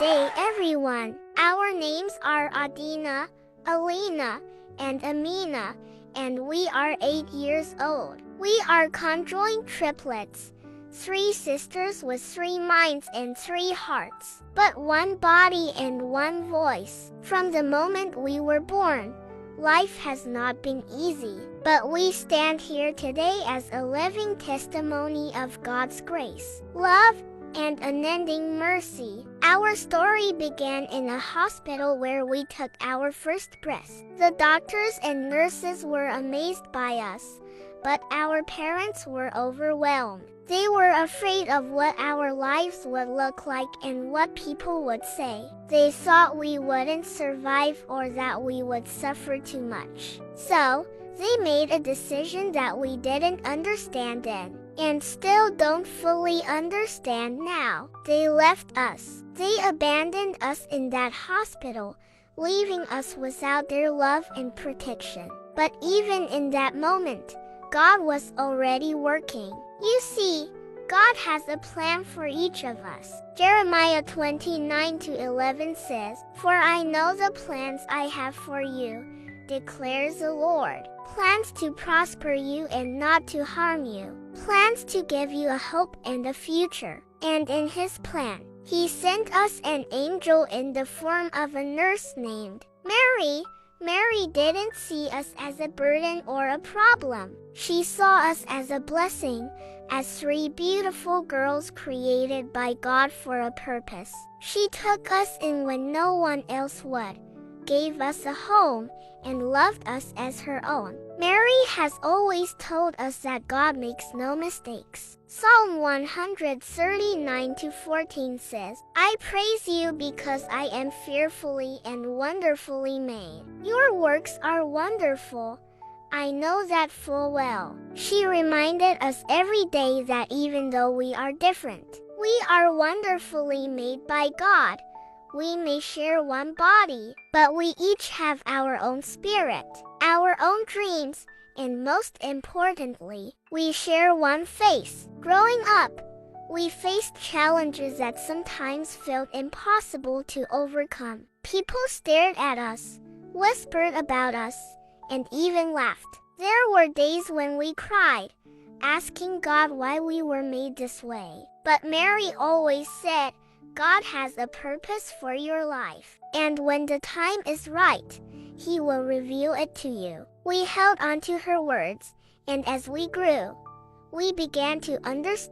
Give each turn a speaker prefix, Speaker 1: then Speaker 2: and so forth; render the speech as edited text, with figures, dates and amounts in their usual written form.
Speaker 1: day, everyone. Our names are Adina, Alina, and Amina, and we are 8 years old. We are conjoined triplets, 3 sisters with 3 minds and 3 hearts, but one body and one voice. From the moment we were born, life has not been easy, but we stand here today as a living testimony of God's grace, love, and unending mercy. Our story began in a hospital where we took our first breath. The doctors and nurses were amazed by us, but our parents were overwhelmed. They were afraid of what our lives would look like and what people would say. They thought we wouldn't survive or that we would suffer too much. So, they made a decision that we didn't understand then, and still don't fully understand now. They left us. They abandoned us in that hospital, leaving us without their love and protection. But even in that moment, God was already working. You see, God has a plan for each of us. Jeremiah 29:11 says, "For I know the plans I have for you, declares the Lord. Plans to prosper you and not to harm you. Plans to give you a hope and a future." And in His plan, He sent us an angel in the form of a nurse named Mary. Mary didn't see us as a burden or a problem. She saw us as a blessing, as 3 beautiful girls created by God for a purpose. She took us in when no one else would, gave us a home, and loved us as her own. Mary has always told us that God makes no mistakes. Psalm 139:14 says, "I praise you because I am fearfully and wonderfully made. Your works are wonderful. I know that full well." She reminded us every day that even though we are different, we are wonderfully made by God. We may share one body, but we each have our own spirit, our own dreams, and most importantly, we share one face. Growing up, we faced challenges that sometimes felt impossible to overcome. People stared at us, whispered about us, and even laughed. There were days when we cried, asking God why we were made this way. But Mary always said, "God has a purpose for your life, and when the time is right, He will reveal it to you." We held on to her words, and as we grew, we began to understand